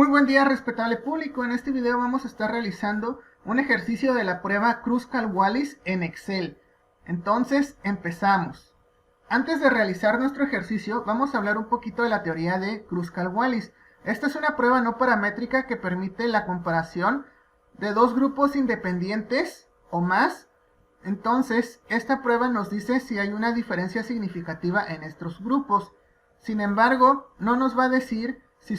Muy buen día, respetable público. En este video vamos a estar realizando un ejercicio de la prueba Kruskal-Wallis en Excel. Entonces, empezamos. Antes de realizar nuestro ejercicio, vamos a hablar un poquito de la teoría de Kruskal-Wallis. Esta es una prueba no paramétrica que permite la comparación de dos grupos independientes o más. Entonces, esta prueba nos dice si hay una diferencia significativa en estos grupos. Sin embargo, no nos va a decir si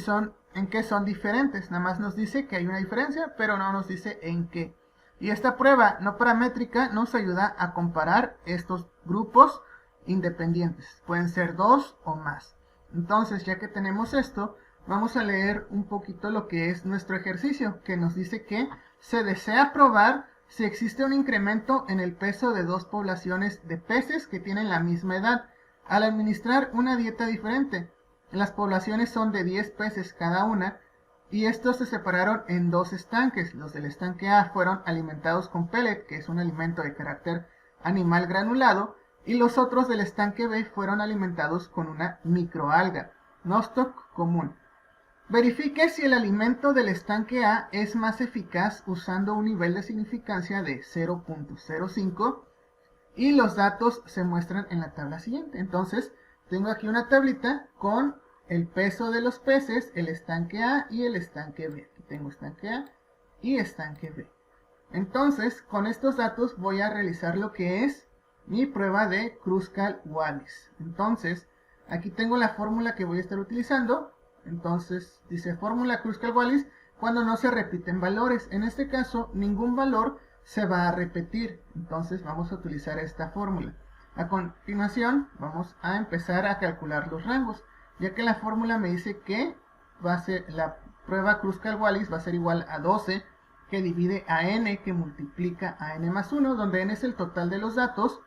en qué son diferentes. Nada más nos dice que hay una diferencia, pero no nos dice en qué. Y esta prueba no paramétrica nos ayuda a comparar estos grupos independientes. Pueden ser dos o más. Entonces, ya que tenemos esto, vamos a leer un poquito lo que es nuestro ejercicio, que nos dice que se desea probar si existe un incremento en el peso de dos poblaciones de peces que tienen la misma edad al administrar una dieta diferente. Las poblaciones son de 10 peces cada una y estos se separaron en dos estanques. Los del estanque A fueron alimentados con pellet, que es un alimento de carácter animal granulado, y los otros del estanque B fueron alimentados con una microalga, nostoc común. Verifique si el alimento del estanque A es más eficaz usando un nivel de significancia de 0.05 y los datos se muestran en la tabla siguiente. Entonces, tengo aquí una tablita con el peso de los peces, el estanque A y el estanque B. Aquí tengo estanque A y estanque B. Entonces, con estos datos voy a realizar lo que es mi prueba de Kruskal-Wallis. Entonces, aquí tengo la fórmula que voy a estar utilizando. Entonces, dice fórmula Kruskal-Wallis cuando no se repiten valores. En este caso, ningún valor se va a repetir. Entonces, vamos a utilizar esta fórmula. A continuación, vamos a empezar a calcular los rangos, ya que la fórmula me dice que la prueba Kruskal-Wallis va a ser igual a 12, que divide a n, que multiplica a n más 1, donde n es el total de los datos,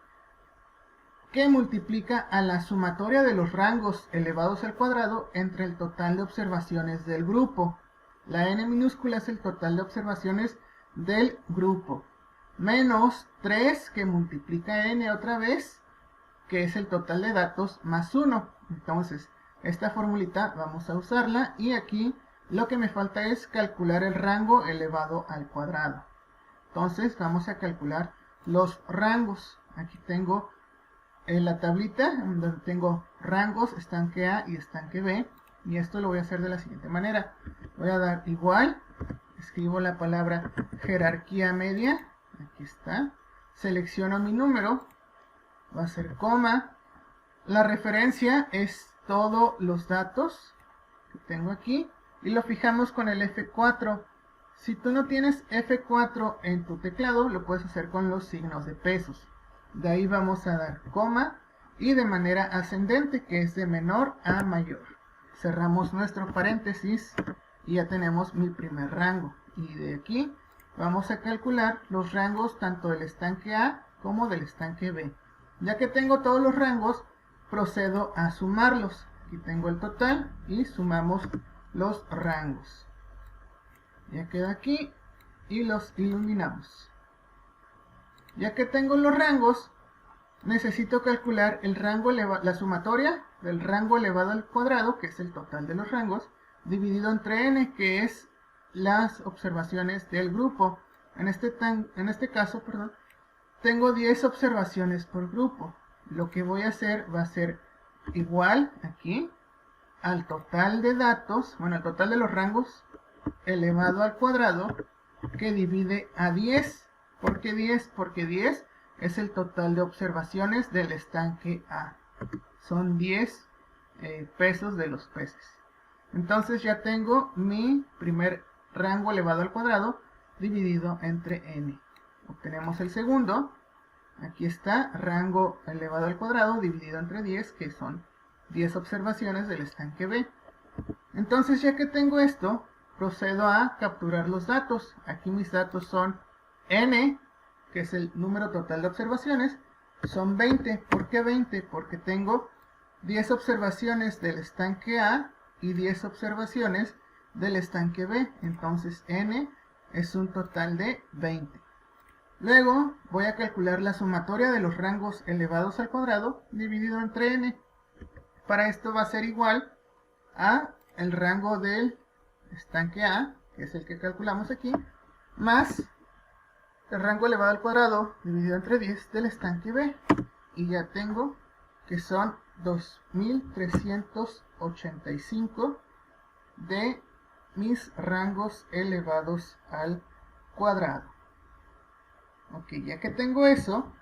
que multiplica a la sumatoria de los rangos elevados al cuadrado entre el total de observaciones del grupo. La n minúscula es el total de observaciones del grupo, menos 3, que multiplica n otra vez, que es el total de datos, más 1. Entonces, esta formulita vamos a usarla y aquí lo que me falta es calcular el rango elevado al cuadrado. Entonces, vamos a calcular los rangos. Aquí tengo la tablita donde tengo rangos, estanque A y estanque B, y esto lo voy a hacer de la siguiente manera. Voy a dar igual, escribo la palabra jerarquía media, aquí está, selecciono mi número, va a ser coma, la referencia es todos los datos que tengo aquí, y lo fijamos con el F4. Si tú no tienes F4 en tu teclado, lo puedes hacer con los signos de pesos. De ahí vamos a dar coma y de manera ascendente, que es de menor a mayor. Cerramos nuestro paréntesis y ya tenemos mi primer rango. Y de aquí vamos a calcular los rangos tanto del estanque A como del estanque B. Ya que tengo todos los rangos, procedo a sumarlos. Aquí tengo el total y sumamos los rangos. Ya queda aquí y los iluminamos. Ya que tengo los rangos, necesito calcular el rango la sumatoria del rango elevado al cuadrado, que es el total de los rangos, dividido entre n, que es las observaciones del grupo. En este caso, tengo 10 observaciones por grupo. Lo que voy a hacer va a ser igual aquí al total de datos, al total de los rangos elevado al cuadrado, que divide a 10. ¿Por qué 10? Porque 10 es el total de observaciones del estanque A. Son 10 pesos de los peces. Entonces ya tengo mi primer rango elevado al cuadrado dividido entre n. Obtenemos el segundo. Aquí está, rango elevado al cuadrado dividido entre 10, que son 10 observaciones del estanque B. Entonces, ya que tengo esto, procedo a capturar los datos. Aquí mis datos son n, que es el número total de observaciones, son 20. ¿Por qué 20? Porque tengo 10 observaciones del estanque A y 10 observaciones del estanque B. Entonces, n es un total de 20. Luego voy a calcular la sumatoria de los rangos elevados al cuadrado dividido entre n. Para esto va a ser igual a el rango del estanque A, que es el que calculamos aquí, más el rango elevado al cuadrado dividido entre 10 del estanque B. Y ya tengo que son 2385 de mis rangos elevados al cuadrado. Ok, ya que tengo eso,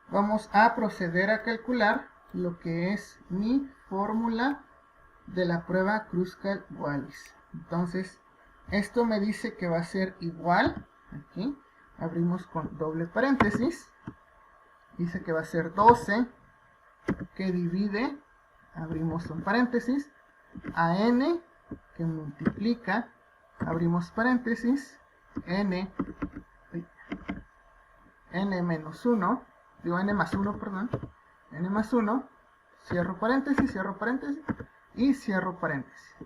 vamos a proceder a calcular lo que es mi fórmula de la prueba Kruskal-Wallis. Entonces, esto me dice que va a ser igual, aquí, abrimos con doble paréntesis, dice que va a ser 12 que divide, abrimos un paréntesis, a n que multiplica, abrimos paréntesis, n menos 1, digo n más 1, perdón, n más 1, cierro paréntesis y cierro paréntesis.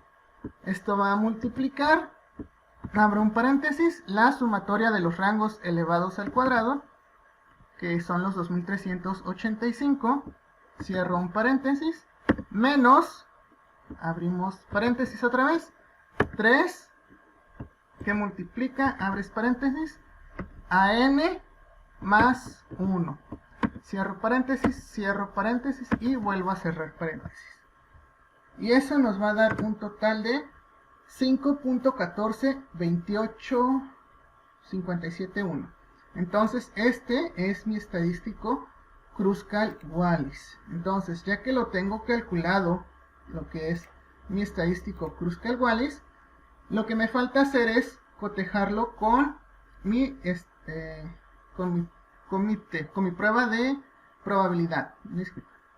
Esto va a multiplicar, abro un paréntesis, la sumatoria de los rangos elevados al cuadrado, que son los 2385, cierro un paréntesis, menos, abrimos paréntesis otra vez, 3 que multiplica, abres paréntesis, a n más 1. Cierro paréntesis y vuelvo a cerrar paréntesis. Y eso nos va a dar un total de 5.142857.1. Entonces este es mi estadístico Kruskal-Wallis. Entonces, ya que lo tengo calculado, lo que es mi estadístico Kruskal-Wallis, lo que me falta hacer es cotejarlo con mi prueba de probabilidad.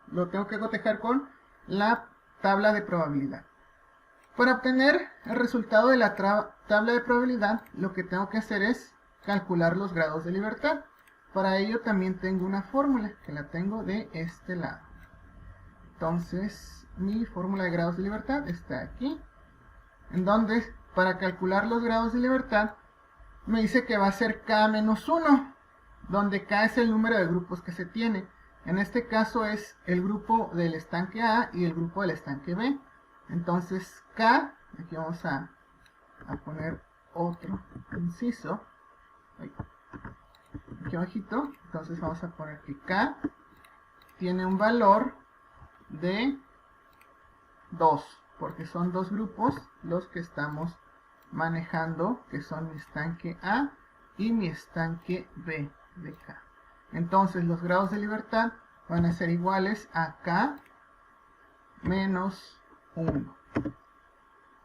Lo tengo que cotejar con la tabla de probabilidad. Para obtener el resultado de la tabla de probabilidad, lo que tengo que hacer es calcular los grados de libertad. Para ello también tengo una fórmula, que la tengo de este lado. Entonces, mi fórmula de grados de libertad está aquí, en donde para calcular los grados de libertad me dice que va a ser K menos 1, donde K es el número de grupos que se tiene. En este caso es el grupo del estanque A y el grupo del estanque B. Entonces K, aquí vamos a poner otro inciso, aquí abajito, entonces vamos a poner que K tiene un valor de 2, porque son dos grupos los que estamos manejando, que son mi estanque A y mi estanque B de K. Entonces los grados de libertad van a ser iguales a K menos 1.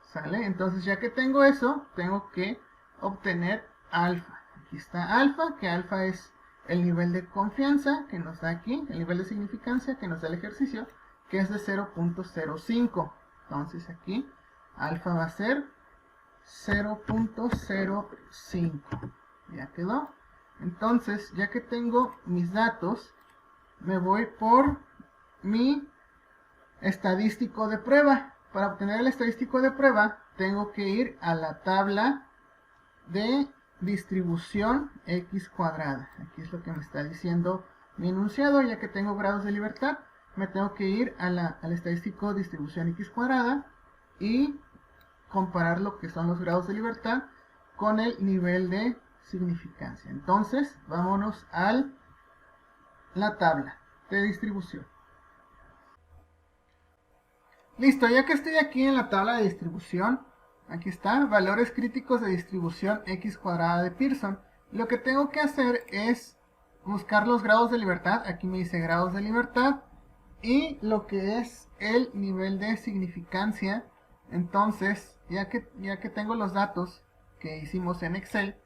¿Sale? Entonces ya que tengo eso, tengo que obtener alfa. Aquí está alfa, que alfa es el nivel de confianza que nos da aquí, el nivel de significancia que nos da el ejercicio, que es de 0.05. Entonces aquí alfa va a ser 0.05. Ya quedó. Entonces, ya que tengo mis datos, me voy por mi estadístico de prueba. Para obtener el estadístico de prueba, tengo que ir a la tabla de distribución x cuadrada. Aquí es lo que me está diciendo mi enunciado. Ya que tengo grados de libertad, me tengo que ir al estadístico distribución x cuadrada y comparar lo que son los grados de libertad con el nivel de significancia. Entonces, vámonos a la tabla de distribución. Listo, ya que estoy aquí en la tabla de distribución, aquí está, valores críticos de distribución x cuadrada de Pearson. Lo que tengo que hacer es buscar los grados de libertad. Aquí me dice grados de libertad y lo que es el nivel de significancia. Entonces, ya que tengo los datos que hicimos en Excel,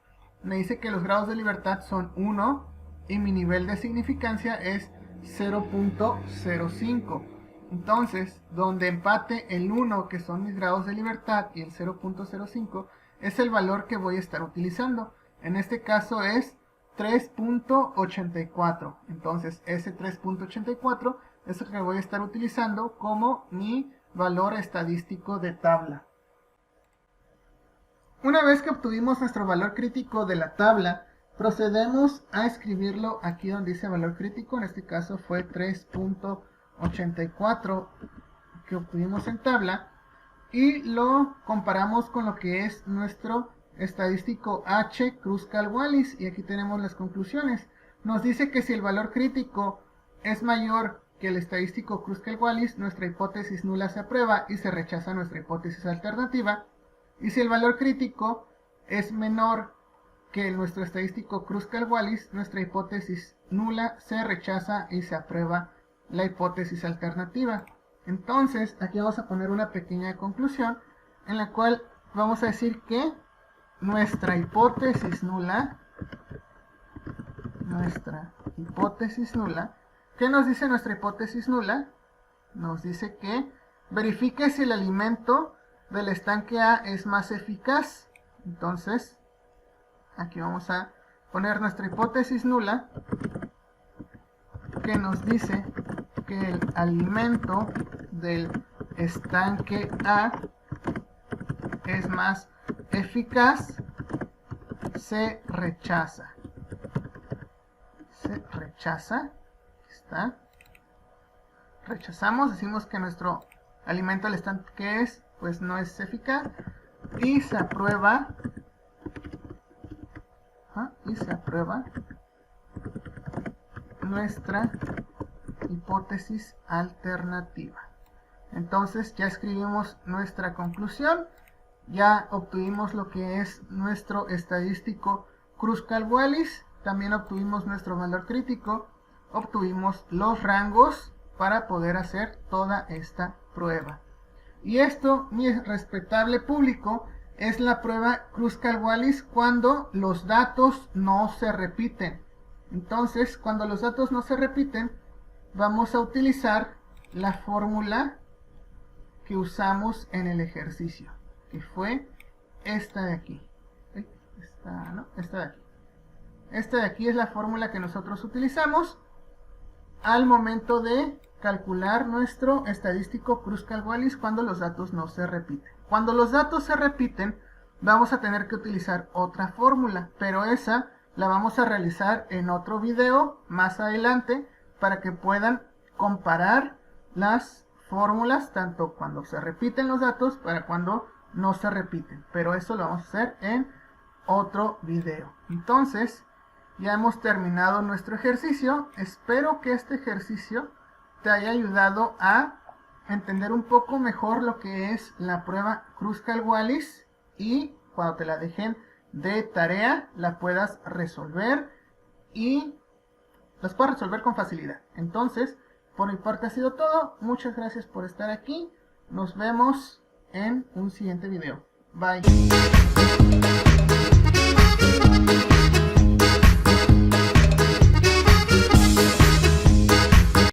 me dice que los grados de libertad son 1 y mi nivel de significancia es 0.05. Entonces, donde empate el 1, que son mis grados de libertad, y el 0.05, es el valor que voy a estar utilizando. En este caso es 3.84. Entonces, ese 3.84 es el que voy a estar utilizando como mi valor estadístico de tabla. Una vez que obtuvimos nuestro valor crítico de la tabla, procedemos a escribirlo aquí donde dice valor crítico. En este caso fue 3.84 que obtuvimos en tabla. y lo comparamos con lo que es nuestro estadístico H Kruskal-Wallis, y aquí tenemos las conclusiones. Nos dice que si el valor crítico es mayor que el estadístico Kruskal-Wallis, nuestra hipótesis nula se aprueba y se rechaza nuestra hipótesis alternativa. Y si el valor crítico es menor que nuestro estadístico Kruskal-Wallis, nuestra hipótesis nula se rechaza y se aprueba la hipótesis alternativa. Entonces, aquí vamos a poner una pequeña conclusión en la cual vamos a decir que nuestra hipótesis nula, ¿qué nos dice nuestra hipótesis nula? Nos dice que verifique si el alimento del estanque A es más eficaz. Entonces, aquí vamos a poner nuestra hipótesis nula, que nos dice que el alimento del estanque A es más eficaz, se rechaza. Está. Rechazamos, decimos que nuestro alimento del estanque es, pues no es eficaz, y se aprueba. Nuestra hipótesis alternativa. Entonces ya escribimos nuestra conclusión, ya obtuvimos lo que es nuestro estadístico Kruskal-Wallis, también obtuvimos nuestro valor crítico, obtuvimos los rangos para poder hacer toda esta prueba. Y esto, mi respetable público, es la prueba Kruskal-Wallis cuando los datos no se repiten. Entonces, cuando los datos no se repiten, vamos a utilizar la fórmula que usamos en el ejercicio, que fue esta de aquí. Esta de aquí. Esta de aquí es la fórmula que nosotros utilizamos al momento de calcular nuestro estadístico Kruskal-Wallis cuando los datos no se repiten. Cuando los datos se repiten, vamos a tener que utilizar otra fórmula, pero esa la vamos a realizar en otro video más adelante para que puedan comparar las fórmulas tanto cuando se repiten los datos para cuando no se repiten, pero eso lo vamos a hacer en otro video. Entonces, ya hemos terminado nuestro ejercicio. Espero que este ejercicio te haya ayudado a entender un poco mejor lo que es la prueba Kruskal-Wallis, y cuando te la dejen de tarea la puedas resolver y las puedas resolver con facilidad. Entonces, por mi parte ha sido todo. Muchas gracias por estar aquí. Nos vemos en un siguiente video. Bye.